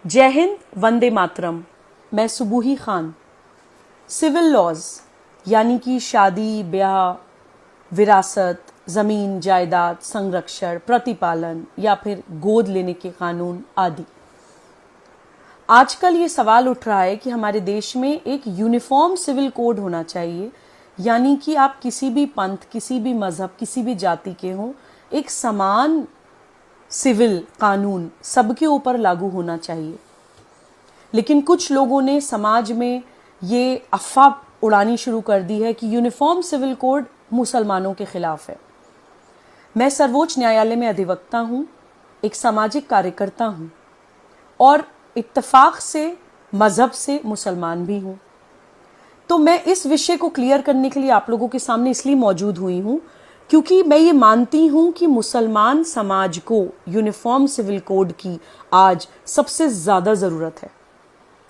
जय हिंद, वंदे मातरम। मैं सुबूही Khan. Civil laws यानी कि शादी, ब्याह, विरासत, ज़मीन जायदाद, संरक्षण, प्रतिपालन या फिर गोद लेने के कानून आदि। आजकल ये सवाल उठ रहा है कि हमारे देश में एक यूनिफॉर्म सिविल कोड होना चाहिए, यानी कि आप किसी भी पंथ, किसी भी मजहब, किसी भी जाति के हों, एक समान सिविल कानून सबके ऊपर लागू होना चाहिए। लेकिन कुछ लोगों ने समाज में ये अफवाह उड़ानी शुरू कर दी है कि यूनिफॉर्म सिविल कोड मुसलमानों के खिलाफ है। मैं सर्वोच्च न्यायालय में अधिवक्ता हूँ, एक सामाजिक कार्यकर्ता हूँ और इत्तेफाक से मजहब से मुसलमान भी हूँ। तो मैं इस विषय को क्लियर करने के लिए आप लोगों के सामने इसलिए मौजूद हुई हूँ क्योंकि मैं ये मानती हूँ कि मुसलमान समाज को यूनिफॉर्म सिविल कोड की आज सबसे ज़्यादा ज़रूरत है।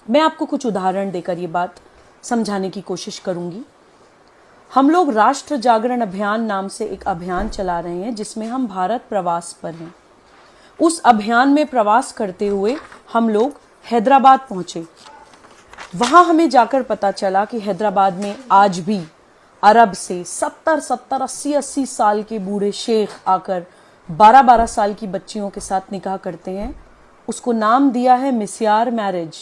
मैं आपको कुछ उदाहरण देकर ये बात समझाने की कोशिश करूँगी। हम लोग राष्ट्र जागरण अभियान नाम से एक अभियान चला रहे हैं जिसमें हम भारत प्रवास पर हैं। उस अभियान में प्रवास करते हुए हम लोग हैदराबाद पहुँचे। वहाँ हमें जाकर पता चला कि हैदराबाद में आज भी अरब से 70-70, 80-80 साल के बूढ़े शेख आकर 12-12 साल की बच्चियों के साथ निकाह करते हैं। उसको नाम दिया है मिस्यार मैरिज,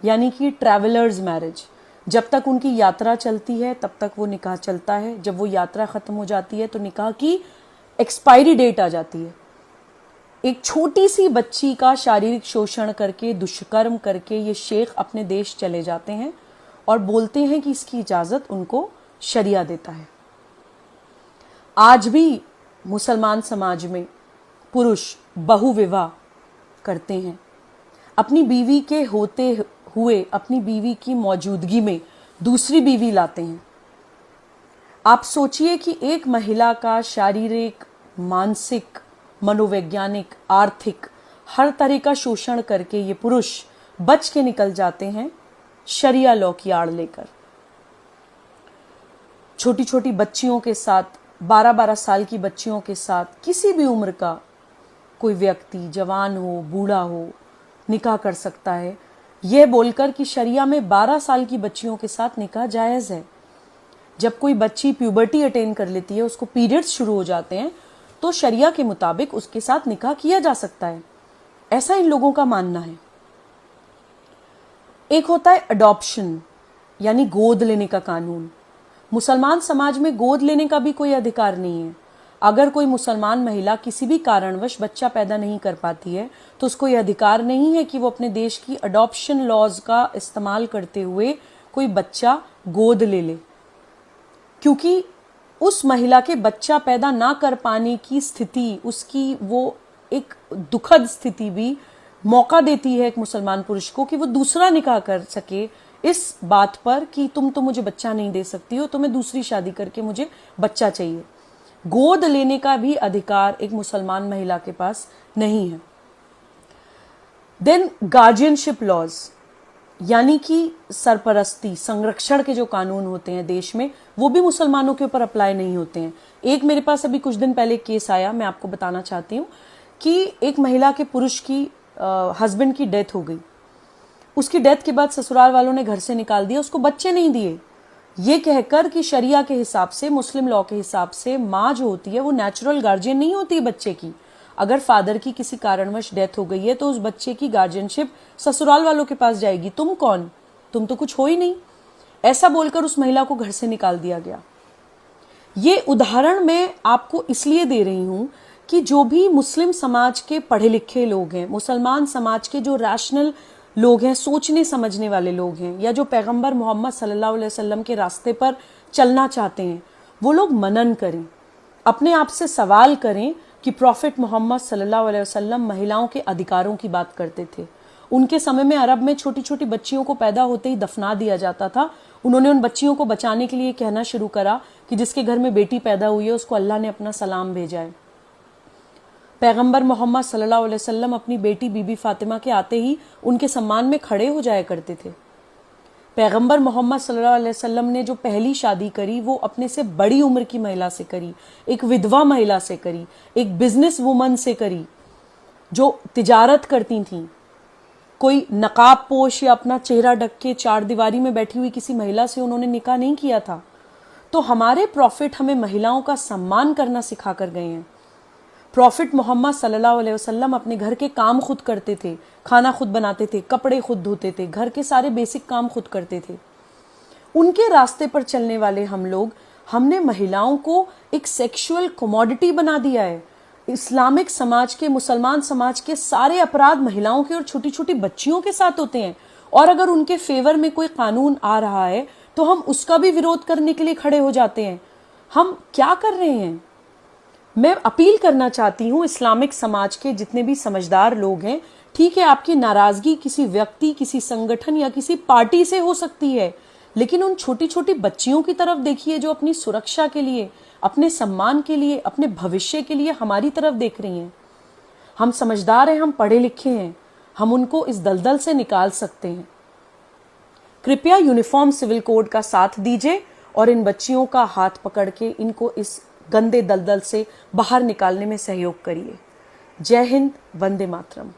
यानी कि ट्रैवलर्स मैरिज। जब तक उनकी यात्रा चलती है तब तक वो निकाह चलता है। जब वो यात्रा ख़त्म हो जाती है तो निकाह की एक्सपायरी डेट आ जाती है। एक छोटी सी बच्ची का शारीरिक शोषण करके, दुष्कर्म करके ये शेख अपने देश चले जाते हैं और बोलते हैं कि इसकी इजाज़त उनको शरिया देता है। आज भी मुसलमान समाज में पुरुष बहुविवाह करते हैं। अपनी बीवी के होते हुए अपनी बीवी की मौजूदगी में दूसरी बीवी लाते हैं। आप सोचिए कि एक महिला का शारीरिक, मानसिक, मनोवैज्ञानिक, आर्थिक हर तरह का शोषण करके ये पुरुष बच के निकल जाते हैं शरिया लॉ की आड़ लेकर। छोटी छोटी बच्चियों के साथ, 12-12 साल की बच्चियों के साथ किसी भी उम्र का कोई व्यक्ति, जवान हो, बूढ़ा हो, निकाह कर सकता है, यह बोलकर कि शरिया में 12 साल की बच्चियों के साथ निकाह जायज़ है। जब कोई बच्ची प्यूबर्टी अटेन कर लेती है, उसको पीरियड्स शुरू हो जाते हैं, तो शरिया के मुताबिक उसके साथ निकाह किया जा सकता है। ऐसा इन लोगों का मानना है। एक होता है अडॉप्शन, यानी गोद लेने का कानून। मुसलमान समाज में गोद लेने का भी कोई अधिकार नहीं है। अगर कोई मुसलमान महिला किसी भी कारणवश बच्चा पैदा नहीं कर पाती है तो उसको यह अधिकार नहीं है कि वो अपने देश की अडॉप्शन लॉज का इस्तेमाल करते हुए कोई बच्चा गोद ले ले, क्योंकि उस महिला के बच्चा पैदा ना कर पाने की स्थिति, उसकी वो एक दुखद स्थिति भी मौका देती है एक मुसलमान पुरुष को कि वो दूसरा निकाह कर सके इस बात पर कि तुम तो मुझे बच्चा नहीं दे सकती हो, तो मैं दूसरी शादी करके मुझे बच्चा चाहिए। गोद लेने का भी अधिकार एक मुसलमान महिला के पास नहीं है। देन गार्जियनशिप लॉज, यानी कि सरपरस्ती, संरक्षण के जो कानून होते हैं देश में, वो भी मुसलमानों के ऊपर अप्लाई नहीं होते हैं। एक मेरे पास अभी कुछ दिन पहले केस आया, मैं आपको बताना चाहती हूँ कि एक महिला के पुरुष की हस्बैंड की डेथ हो गई। उसकी डेथ के बाद ससुराल वालों ने घर से निकाल दिया, उसको बच्चे नहीं दिए, ये कहकर कि शरिया के हिसाब से, मुस्लिम लॉ के हिसाब से माँ जो होती है वो नेचुरल गार्जियन नहीं होती है बच्चे की। अगर फादर की किसी कारणवश डेथ हो गई है तो उस बच्चे की गार्जियनशिप ससुराल वालों के पास जाएगी। तुम कौन, तुम तो कुछ हो ही नहीं, ऐसा बोलकर उस महिला को घर से निकाल दिया गया। ये उदाहरण मैं आपको इसलिए दे रही हूँ कि जो भी मुस्लिम समाज के पढ़े लिखे लोग हैं, मुसलमान समाज के जो रैशनल लोग हैं, सोचने समझने वाले लोग हैं, या जो पैगंबर मोहम्मद सल्लल्लाहु अलैहि वसल्लम के रास्ते पर चलना चाहते हैं, वो लोग मनन करें, अपने आप से सवाल करें कि प्रॉफिट मोहम्मद सल्लल्लाहु अलैहि वसल्लम महिलाओं के अधिकारों की बात करते थे। उनके समय में अरब में छोटी छोटी बच्चियों को पैदा होते ही दफना दिया जाता था। उन्होंने उन बच्चियों को बचाने के लिए कहना शुरू करा कि जिसके घर में बेटी पैदा हुई है उसको अल्लाह ने अपना सलाम भेजा है। पैगंबर मोहम्मद सल्लल्लाहु अलैहि वसल्लम अपनी बेटी बीबी फातिमा के आते ही उनके सम्मान में खड़े हो जाया करते थे। पैगंबर मोहम्मद सल्लल्लाहु अलैहि वसल्लम ने जो पहली शादी करी वो अपने से बड़ी उम्र की महिला से करी, एक विधवा महिला से करी, एक बिजनेस वुमन से करी जो तिजारत करती थीं, कोई नकाब पोश या अपना चेहरा ढक के चार दीवारी में बैठी हुई किसी महिला से उन्होंने निकाह नहीं किया था। तो हमारे प्रॉफिट हमें महिलाओं का सम्मान करना सिखा कर गए हैं। प्रॉफिट मोहम्मद सल्लल्लाहु अलैहि वसल्लम अपने घर के काम खुद करते थे, खाना खुद बनाते थे, कपड़े खुद धोते थे, घर के सारे बेसिक काम खुद करते थे। उनके रास्ते पर चलने वाले हम लोग, हमने महिलाओं को एक सेक्सुअल कमोडिटी बना दिया है। इस्लामिक समाज के, मुसलमान समाज के सारे अपराध महिलाओं के और छोटी छोटी बच्चियों के साथ होते हैं, और अगर उनके फेवर में कोई कानून आ रहा है तो हम उसका भी विरोध करने के लिए खड़े हो जाते हैं। हम क्या कर रहे हैं? मैं अपील करना चाहती हूं इस्लामिक समाज के जितने भी समझदार लोग हैं, ठीक है आपकी नाराजगी किसी व्यक्ति, किसी संगठन या किसी पार्टी से हो सकती है, लेकिन उन छोटी छोटी बच्चियों की तरफ देखिए जो अपनी सुरक्षा के लिए, अपने सम्मान के लिए, अपने भविष्य के लिए हमारी तरफ देख रही हैं। हम समझदार हैं, हम पढ़े लिखे हैं, हम उनको इस दलदल से निकाल सकते हैं। कृपया यूनिफॉर्म सिविल कोड का साथ दीजिए और इन बच्चियों का हाथ पकड़ के इनको इस गंदे दलदल से बाहर निकालने में सहयोग करिए। जय हिंद, वंदे मातरम।